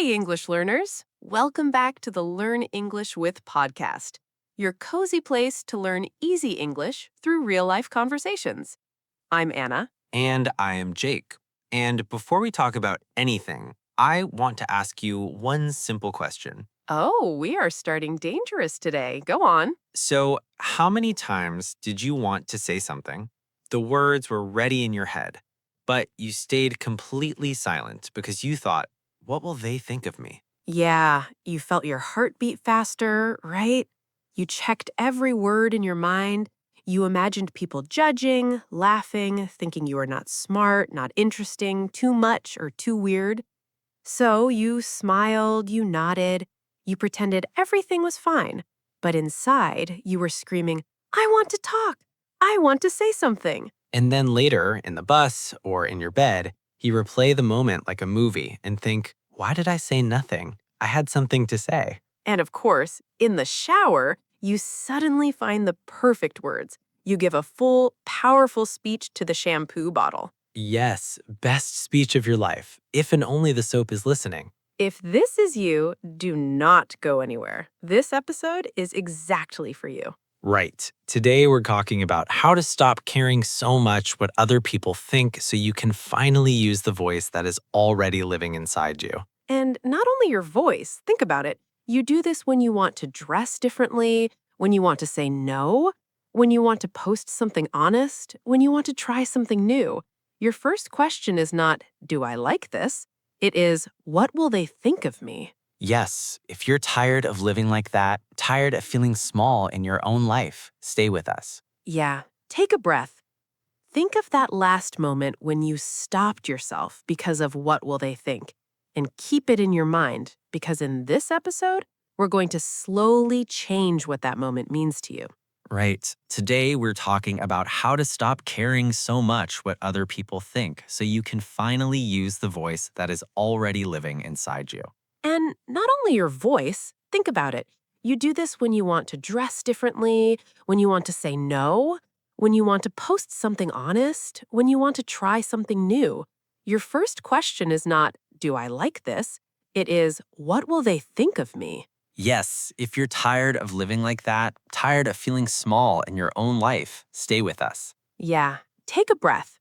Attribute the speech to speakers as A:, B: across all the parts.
A: Hey, English learners. Welcome back to the Learn English With podcast, your cozy place to learn easy English through real-life conversations. I'm Anna.
B: And I am Jake. And before we talk about anything, I want to ask you one simple question.
A: Oh, we are starting dangerous today. Go on.
B: So, how many times did you want to say something? The words were ready in your head, but you stayed completely silent because you thought, what will they think of me?
A: Yeah, you felt your heart beat faster, right? You checked every word in your mind. You imagined people judging, laughing, thinking you were not smart, not interesting, too much, or too weird. So you smiled, you nodded, you pretended everything was fine. But inside, you were screaming, I want to talk. I want to say something.
B: And then later, in the bus or in your bed, you replay the moment like a movie and think, why did I say nothing? I had something to say.
A: And of course, in the shower, you suddenly find the perfect words. You give a full, powerful speech to the shampoo bottle.
B: Yes, best speech of your life, if and only the soap is listening.
A: If this is you, do not go anywhere. This episode is exactly for you.
B: Right. Today we're talking about how to stop caring so much what other people think so you can finally use the voice that is already living inside you.
A: And not only your voice, think about it. You do this when you want to dress differently, when you want to say no, when you want to post something honest, when you want to try something new. Your first question is not, do I like this? It is, what will they think of me?
B: Yes, if you're tired of living like that, tired of feeling small in your own life, stay with us.
A: Yeah, take a breath. Think of that last moment when you stopped yourself because of what will they think, and keep it in your mind because in this episode, we're going to slowly change what that moment means to you.
B: Right. Today we're talking about how to stop caring so much what other people think so you can finally use the voice that is already living inside you.
A: And not only your voice, think about it. You do this when you want to dress differently, when you want to say no, when you want to post something honest, when you want to try something new. Your first question is not, do I like this? It is, what will they think of me?
B: Yes, if you're tired of living like that, tired of feeling small in your own life, stay with us.
A: Yeah, take a breath.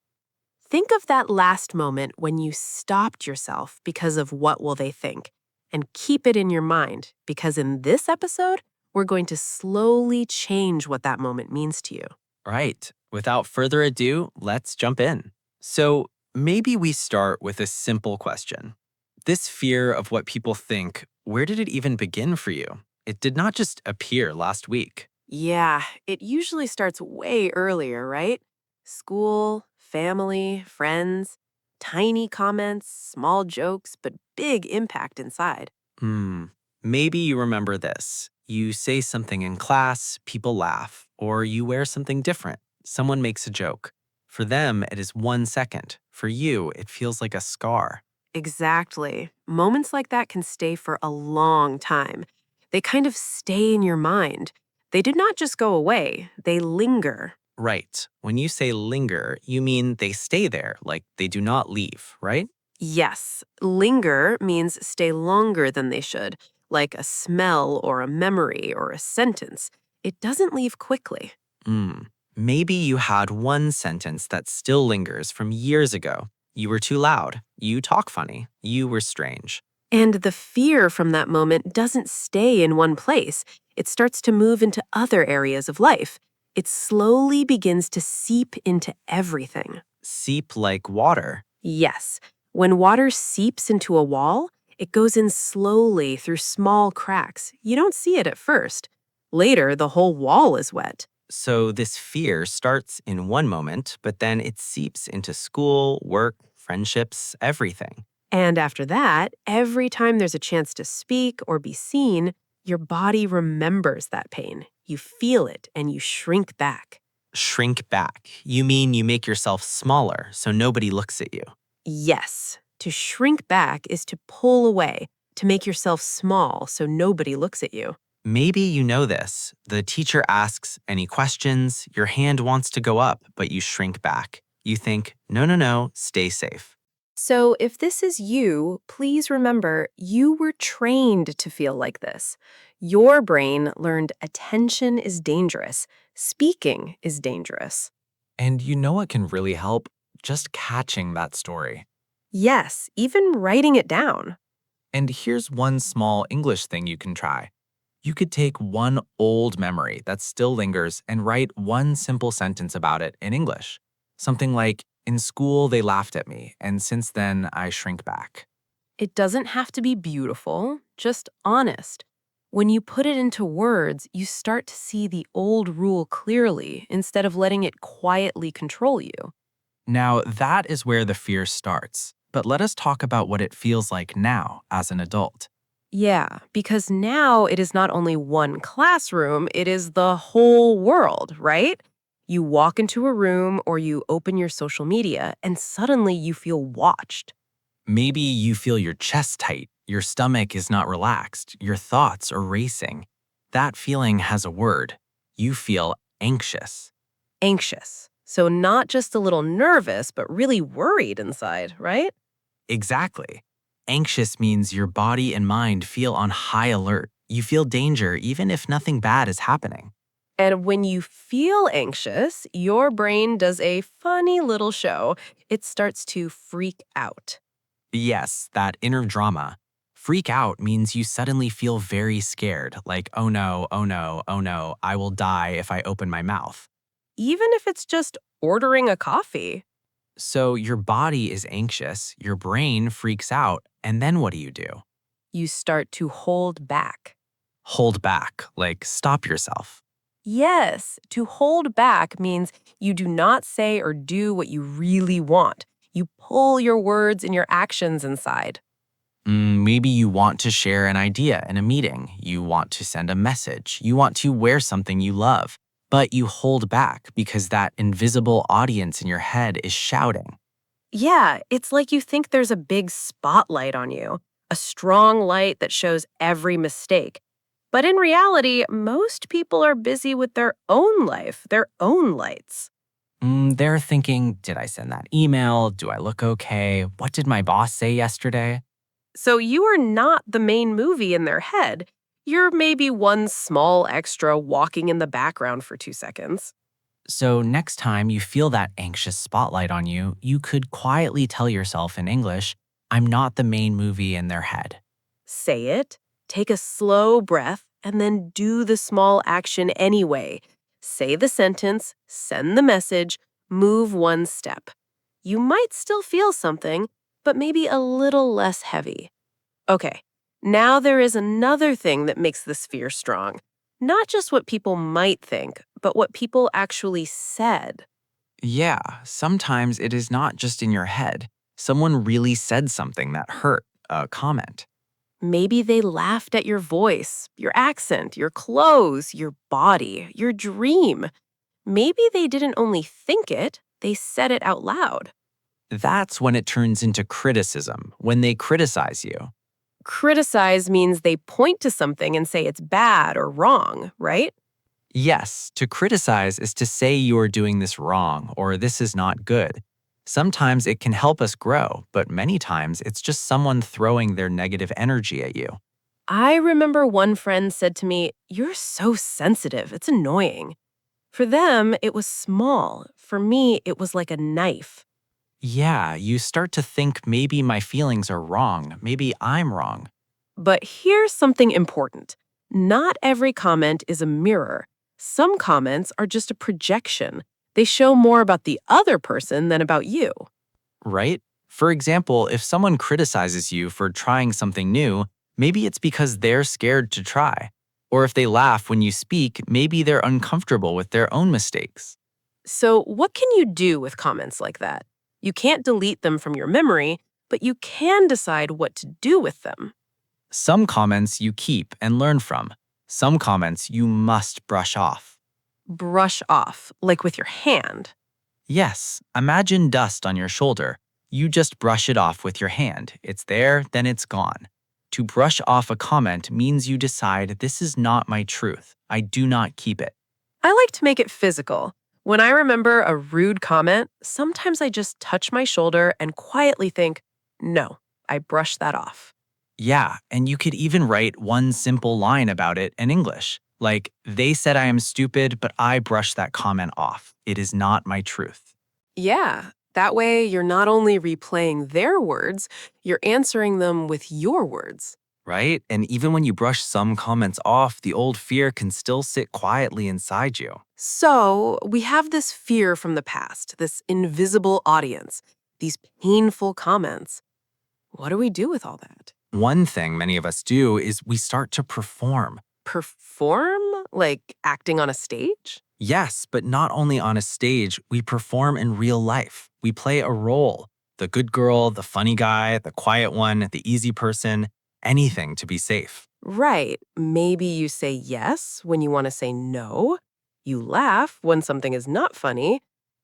A: Think of that last moment when you stopped yourself because of what will they think, and keep it in your mind because in this episode, we're going to slowly change what that moment means to you.
B: Right. Without further ado, let's jump in. So, maybe we start with a simple question. This fear of what people think, where did it even begin for you? It did not just appear last week.
A: Yeah, it usually starts way earlier, right? School, family, friends, tiny comments, small jokes, but big impact inside.
B: Hmm. Maybe you remember this. You say something in class, people laugh, or you wear something different. Someone makes a joke. For them, it is 1 second. For you, it feels like a scar.
A: Exactly. Moments like that can stay for a long time. They kind of stay in your mind. They did not just go away, they linger.
B: Right. When you say linger, you mean they stay there, like they do not leave, right?
A: Yes, linger means stay longer than they should, like a smell or a memory or a sentence. It doesn't leave quickly.
B: Hmm. Maybe you had one sentence that still lingers from years ago. You were too loud. You talk funny. You were strange.
A: And the fear from that moment doesn't stay in one place. It starts to move into other areas of life. It slowly begins to seep into everything.
B: Seep like water.
A: Yes, when water seeps into a wall, it goes in slowly through small cracks. You don't see it at first. Later, the whole wall is wet.
B: So this fear starts in one moment, but then it seeps into school, work, friendships, everything.
A: And after that, every time there's a chance to speak or be seen, your body remembers that pain. You feel it and you shrink back.
B: Shrink back. You mean you make yourself smaller so nobody looks at you.
A: Yes, to shrink back is to pull away, to make yourself small so nobody looks at you.
B: Maybe you know this. The teacher asks any questions, your hand wants to go up, but you shrink back. You think, no, no, no, stay safe.
A: So, if this is you, please remember you were trained to feel like this. Your brain learned attention is dangerous, speaking is dangerous.
B: And you know what can really help? Just catching that story.
A: Yes, even writing it down.
B: And here's one small English thing you can try. You could take one old memory that still lingers and write one simple sentence about it in English. Something like, in school, they laughed at me, and since then, I shrink back.
A: It doesn't have to be beautiful, just honest. When you put it into words, you start to see the old rule clearly instead of letting it quietly control you.
B: Now, that is where the fear starts. But let us talk about what it feels like now as an adult.
A: Yeah, because now it is not only one classroom, it is the whole world, right? You walk into a room or you open your social media and suddenly you feel watched.
B: Maybe you feel your chest tight, your stomach is not relaxed, your thoughts are racing. That feeling has a word. You feel anxious.
A: Anxious. So not just a little nervous, but really worried inside, right?
B: Exactly. Anxious means your body and mind feel on high alert. You feel danger even if nothing bad is happening.
A: And when you feel anxious, your brain does a funny little show. It starts to freak out.
B: Yes, that inner drama. Freak out means you suddenly feel very scared, like, oh no, oh no, oh no, I will die if I open my mouth.
A: Even if it's just ordering a coffee.
B: So your body is anxious, your brain freaks out, and then what do?
A: You start to hold back.
B: Hold back, like stop yourself.
A: Yes, to hold back means you do not say or do what you really want. You pull your words and your actions inside.
B: Maybe you want to share an idea in a meeting. You want to send a message. You want to wear something you love. But you hold back because that invisible audience in your head is shouting.
A: Yeah, it's like you think there's a big spotlight on you, a strong light that shows every mistake. But in reality, most people are busy with their own life, their own lights.
B: They're thinking, did I send that email? Do I look okay? What did my boss say yesterday?
A: So you are not the main movie in their head. You're maybe one small extra walking in the background for 2 seconds.
B: So next time you feel that anxious spotlight on you, you could quietly tell yourself in English, I'm not the main movie in their head.
A: Say it, take a slow breath, and then do the small action anyway. Say the sentence, send the message, move one step. You might still feel something, but maybe a little less heavy. Okay, now there is another thing that makes this fear strong. Not just what people might think, but what people actually said.
B: Yeah, sometimes it is not just in your head. Someone really said something that hurt, a comment.
A: Maybe they laughed at your voice, your accent, your clothes, your body, your dream. Maybe they didn't only think it, they said it out loud.
B: That's when it turns into criticism, when they criticize you.
A: Criticize means they point to something and say it's bad or wrong, right?
B: Yes, to criticize is to say you are doing this wrong or this is not good. Sometimes it can help us grow, but many times it's just someone throwing their negative energy at you.
A: I remember one friend said to me, "You're so sensitive, it's annoying." For them, it was small. For me, it was like a knife.
B: Yeah, you start to think maybe my feelings are wrong, maybe I'm wrong.
A: But here's something important. Not every comment is a mirror. Some comments are just a projection. They show more about the other person than about you.
B: Right? For example, if someone criticizes you for trying something new, maybe it's because they're scared to try. Or if they laugh when you speak, maybe they're uncomfortable with their own mistakes.
A: So, what can you do with comments like that? You can't delete them from your memory, but you can decide what to do with them.
B: Some comments you keep and learn from. Some comments you must brush off.
A: Brush off, like with your hand.
B: Yes, imagine dust on your shoulder. You just brush it off with your hand. It's there, then it's gone. To brush off a comment means you decide this is not my truth. I do not keep it.
A: I like to make it physical. When I remember a rude comment, sometimes I just touch my shoulder and quietly think, No, I brush that off.
B: Yeah, and you could even write one simple line about it in English. Like, they said I am stupid, but I brushed that comment off. It is not my truth.
A: Yeah, that way you're not only replaying their words, you're answering them with your words.
B: Right? And even when you brush some comments off, the old fear can still sit quietly inside you.
A: So we have this fear from the past, this invisible audience, these painful comments. What do we do with all that?
B: One thing many of us do is we start to perform.
A: Perform? Like acting on a stage?
B: Yes, but not only on a stage, we perform in real life. We play a role: the good girl, the funny guy, the quiet one, the easy person, anything to be safe.
A: Right. Maybe you say yes when you want to say no. You laugh when something is not funny.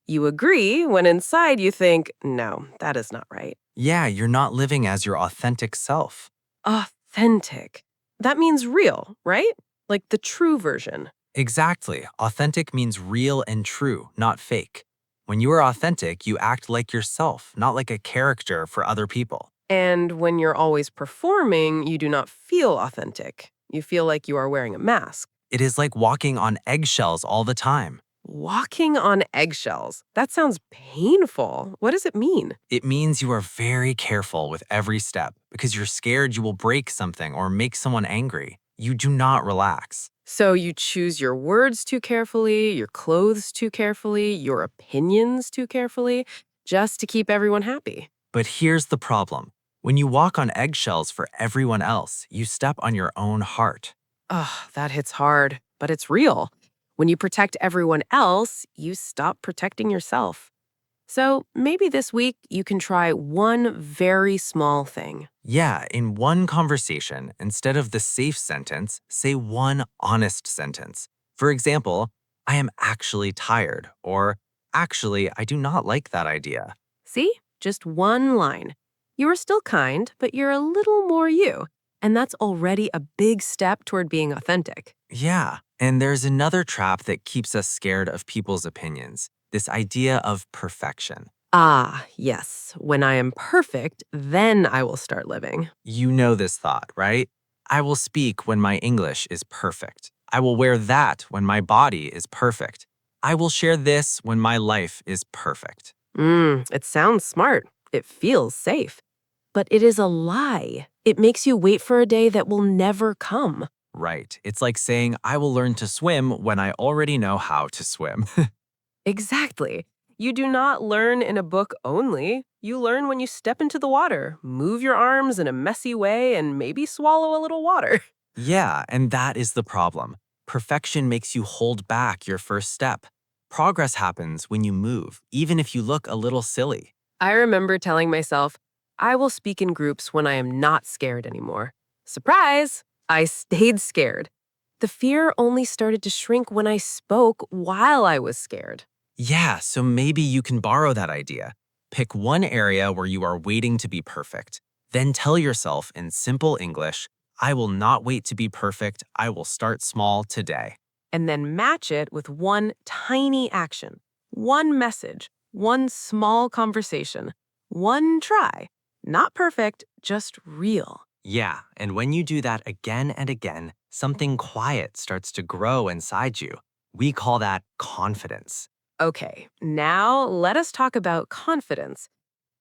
A: You agree when inside you think, no, that is not right.
B: Yeah, you're not living as your authentic self.
A: Authentic. That means real, right? Like the true version.
B: Exactly. Authentic means real and true, not fake. When you are authentic, you act like yourself, not like a character for other people.
A: And when you're always performing, you do not feel authentic. You feel like you are wearing a mask.
B: It is like walking on eggshells all the time.
A: Walking on eggshells. That sounds painful. What does it mean?
B: It means you are very careful with every step because you're scared you will break something or make someone angry. You do not relax.
A: So you choose your words too carefully, your clothes too carefully, your opinions too carefully, just to keep everyone happy.
B: But here's the problem. When you walk on eggshells for everyone else, you step on your own heart.
A: Ugh, that hits hard, but it's real. When you protect everyone else, you stop protecting yourself. So maybe this week you can try one very small thing.
B: Yeah, in one conversation, instead of the safe sentence, say one honest sentence. For example, I am actually tired, or actually, I do not like that idea.
A: See? Just one line. You are still kind, but you're a little more you. And that's already a big step toward being authentic.
B: Yeah, and there's another trap that keeps us scared of people's opinions: this idea of perfection.
A: Ah, yes. When I am perfect, then I will start living.
B: You know this thought, right? I will speak when my English is perfect. I will wear that when my body is perfect. I will share this when my life is perfect.
A: It sounds smart. It feels safe. But it is a lie. It makes you wait for a day that will never come.
B: Right. It's like saying, I will learn to swim when I already know how to swim.
A: Exactly. You do not learn in a book only. You learn when you step into the water, move your arms in a messy way, and maybe swallow a little water.
B: Yeah, and that is the problem. Perfection makes you hold back your first step. Progress happens when you move, even if you look a little silly.
A: I remember telling myself, I will speak in groups when I am not scared anymore. Surprise! I stayed scared. The fear only started to shrink when I spoke while I was scared.
B: Yeah, so maybe you can borrow that idea. Pick one area where you are waiting to be perfect. Then tell yourself in simple English, I will not wait to be perfect. I will start small today.
A: And then match it with one tiny action, one message, one small conversation, one try. Not perfect, just real.
B: Yeah, and when you do that again and again, something quiet starts to grow inside you. We call that confidence.
A: Okay, now let us talk about confidence.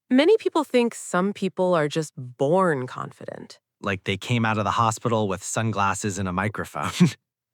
A: Many people think some people are just born confident.
B: Like they came out of the hospital with sunglasses and a microphone.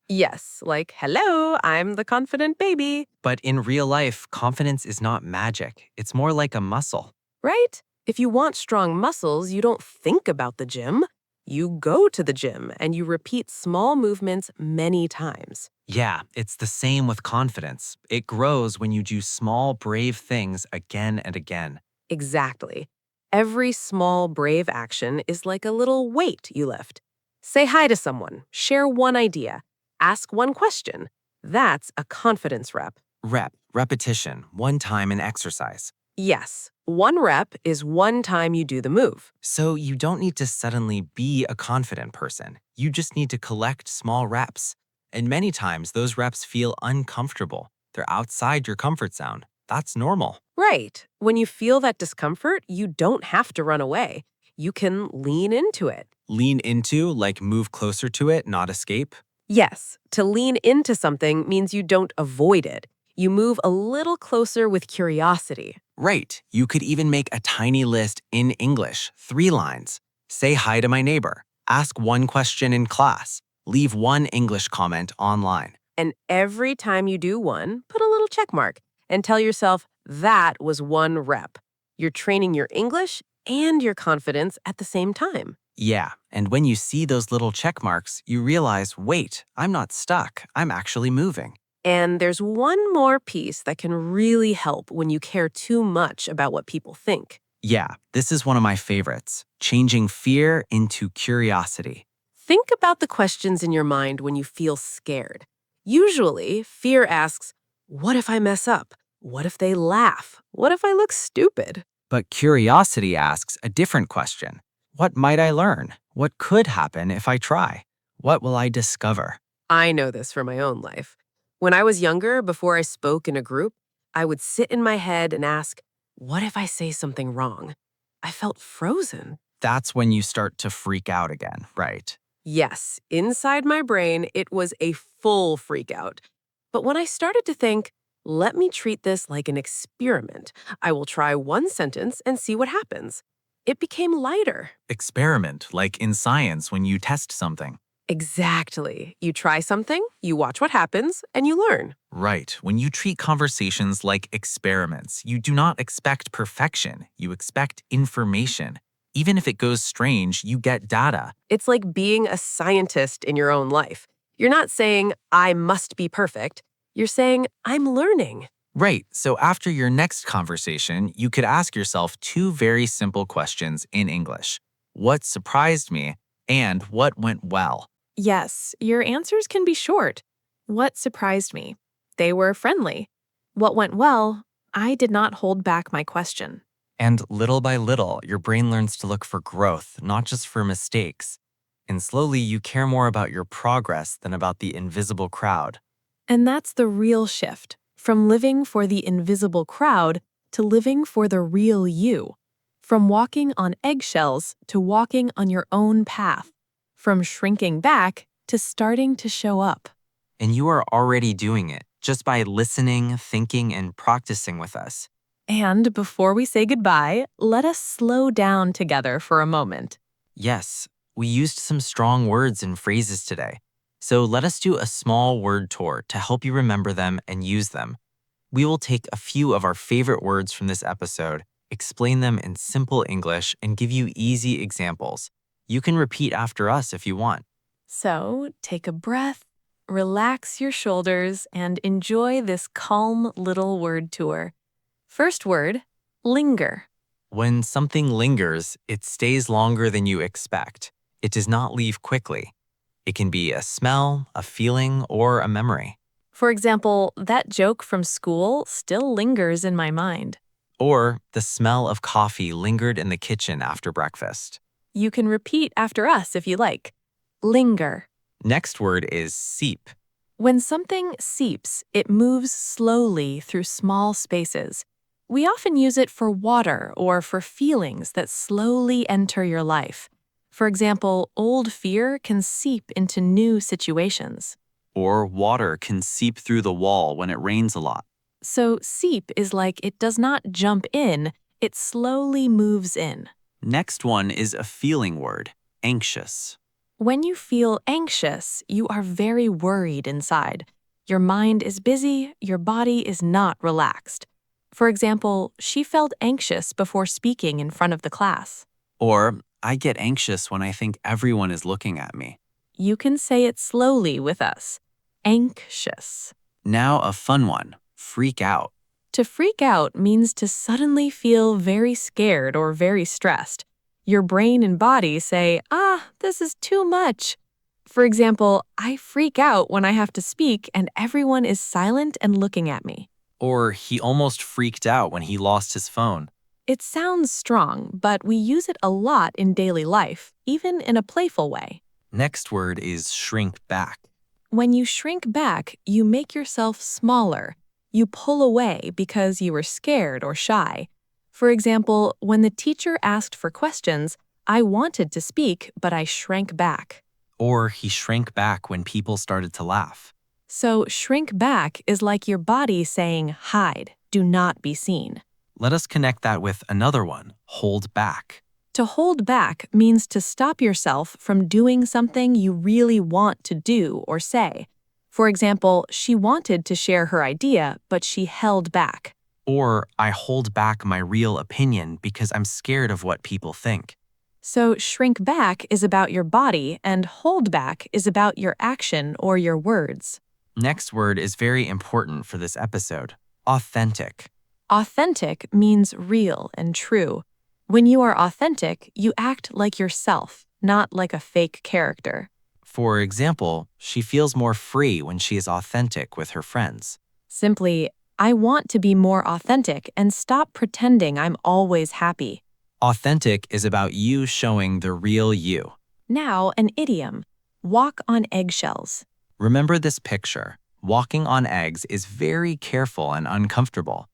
A: Yes, like, hello, I'm the confident baby,
B: But in real life, confidence is not magic. It's more like a muscle.
A: right? If you want strong muscles, you don't think about the gym. You go to the gym and you repeat small movements many times.
B: Yeah, it's the same with confidence. It grows when you do small, brave things again and again.
A: Exactly. Every small, brave action is like a little weight you lift. Say hi to someone, share one idea, ask one question. That's a confidence rep.
B: Repetition, one time in exercise.
A: Yes, one rep is one time you do the move.
B: So you don't need to suddenly be a confident person. You just need to collect small reps. And many times those reps feel uncomfortable. They're outside your comfort zone. That's normal.
A: Right. When you feel that discomfort, you don't have to run away. You can lean into it.
B: Lean into, like move closer to it, not escape.
A: Yes, to lean into something means you don't avoid it. You move a little closer with curiosity.
B: Right. You could even make a tiny list in English, 3 lines. Say hi to my neighbor. Ask one question in class. Leave one English comment online.
A: And every time you do one, put a little check mark and tell yourself that was one rep. You're training your English and your confidence at the same time.
B: Yeah, and when you see those little check marks, you realize, wait, I'm not stuck. I'm actually moving.
A: And there's one more piece that can really help when you care too much about what people think.
B: Yeah, this is one of my favorites. Changing fear into curiosity.
A: Think about the questions in your mind when you feel scared. Usually, fear asks, what if I mess up? What if they laugh? What if I look stupid?
B: But curiosity asks a different question. What might I learn? What could happen if I try? What will I discover?
A: I know this from my own life. When I was younger, before I spoke in a group, I would sit in my head and ask, what if I say something wrong? I felt frozen.
B: That's when you start to freak out again, right?
A: Yes, inside my brain, it was a full freak out. But when I started to think, let me treat this like an experiment, I will try one sentence and see what happens, it became lighter.
B: Experiment, like in science when you test something.
A: Exactly. You try something, you watch what happens, and you learn.
B: Right. When you treat conversations like experiments, you do not expect perfection. You expect information. Even if it goes strange, you get data.
A: It's like being a scientist in your own life. You're not saying, I must be perfect. You're saying, I'm learning.
B: Right. So after your next conversation, you could ask yourself 2 very simple questions in English. What surprised me and what went well?
C: Yes, your answers can be short. What surprised me? They were friendly. What went well? I did not hold back my question.
B: And little by little, your brain learns to look for growth, not just for mistakes. And slowly, you care more about your progress than about the invisible crowd.
C: And that's the real shift from living for the invisible crowd to living for the real you. From walking on eggshells to walking on your own path. From shrinking back to starting to show up.
B: And you are already doing it just by listening, thinking, and practicing with us.
C: And before we say goodbye, let us slow down together for a moment.
B: Yes, we used some strong words and phrases today. So let us do a small word tour to help you remember them and use them. We will take a few of our favorite words from this episode, explain them in simple English, and give you easy examples. You can repeat after us if you want.
C: So take a breath, relax your shoulders, and enjoy this calm little word tour. First word, linger.
B: When something lingers, it stays longer than you expect. It does not leave quickly. It can be a smell, a feeling, or a memory.
C: For example, that joke from school still lingers in my mind.
B: Or the smell of coffee lingered in the kitchen after breakfast.
C: You can repeat after us if you like. Linger.
B: Next word is seep.
C: When something seeps, it moves slowly through small spaces. We often use it for water or for feelings that slowly enter your life. For example, old fear can seep into new situations.
B: Or water can seep through the wall when it rains a lot.
C: So seep is like it does not jump in, it slowly moves in.
B: Next one is a feeling word, anxious.
C: When you feel anxious, you are very worried inside. Your mind is busy, your body is not relaxed. For example, she felt anxious before speaking in front of the class.
B: Or I get anxious when I think everyone is looking at me.
C: You can say it slowly with us. Anxious.
B: Now a fun one, freak out.
C: To freak out means to suddenly feel very scared or very stressed. Your brain and body say, this is too much. For example, I freak out when I have to speak and everyone is silent and looking at me.
B: Or he almost freaked out when he lost his phone.
C: It sounds strong, but we use it a lot in daily life, even in a playful way.
B: Next word is shrink back.
C: When you shrink back, you make yourself smaller. You pull away because you were scared or shy. For example, when the teacher asked for questions, I wanted to speak, but I shrank back.
B: Or he shrank back when people started to laugh.
C: So, shrink back is like your body saying, hide, do not be seen.
B: Let us connect that with another one, hold back.
C: To hold back means to stop yourself from doing something you really want to do or say. For example, she wanted to share her idea, but she held back.
B: Or I hold back my real opinion because I'm scared of what people think.
C: So, shrink back is about your body, and hold back is about your action or your words.
B: Next word is very important for this episode, authentic.
C: Authentic means real and true. When you are authentic, you act like yourself, not like a fake character.
B: For example, she feels more free when she is authentic with her friends.
C: Simply, I want to be more authentic and stop pretending I'm always happy.
B: Authentic is about you showing the real you.
C: Now, an idiom. Walk on eggshells.
B: Remember this picture. Walking on eggs is very careful and uncomfortable.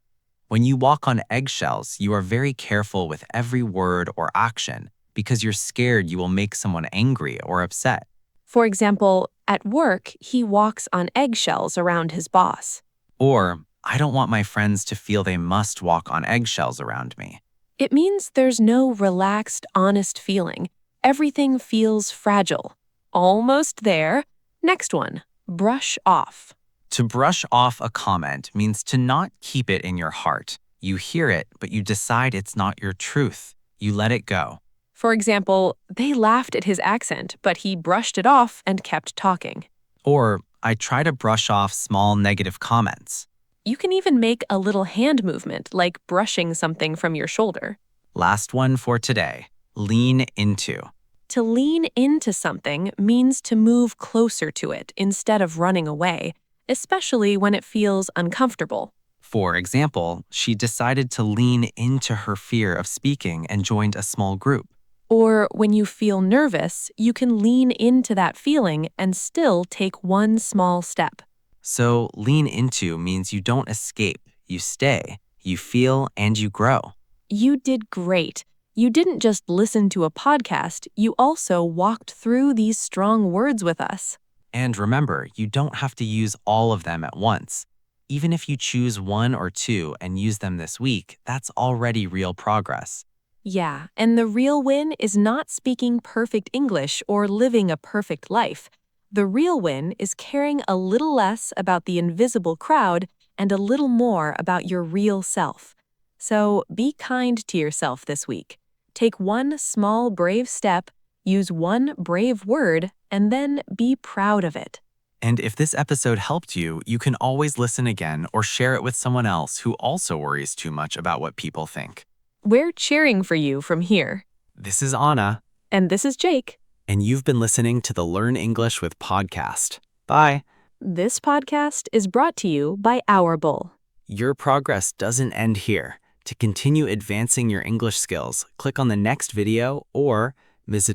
B: When you walk on eggshells, you are very careful with every word or action because you're scared you will make someone angry or upset.
C: For example, at work, he walks on eggshells around his boss.
B: Or, I don't want my friends to feel they must walk on eggshells around me.
C: It means there's no relaxed, honest feeling. Everything feels fragile. Almost there. Next one, brush off.
B: To brush off a comment means to not keep it in your heart. You hear it, but you decide it's not your truth. You let it go.
C: For example, they laughed at his accent, but he brushed it off and kept talking.
B: Or, I try to brush off small negative comments.
C: You can even make a little hand movement, like brushing something from your shoulder.
B: Last one for today, lean into.
C: To lean into something means to move closer to it instead of running away, especially when it feels uncomfortable.
B: For example, she decided to lean into her fear of speaking and joined a small group.
C: Or when you feel nervous, you can lean into that feeling and still take one small step.
B: So, lean into means you don't escape, you stay, you feel, and you grow.
C: You did great. You didn't just listen to a podcast, you also walked through these strong words with us.
B: And remember, you don't have to use all of them at once. Even if you choose one or two and use them this week, that's already real progress.
C: Yeah, and the real win is not speaking perfect English or living a perfect life. The real win is caring a little less about the invisible crowd and a little more about your real self. So be kind to yourself this week. Take one small brave step, use one brave word, and then be proud of it.
B: And if this episode helped you, you can always listen again or share it with someone else who also worries too much about what people think.
C: We're cheering for you from here.
B: This is Anna.
C: And this is Jake.
B: And you've been listening to the Learn English with podcast. Bye.
C: This podcast is brought to you by Our Bull.
B: Your progress doesn't end here. To continue advancing your English skills, click on the next video or visit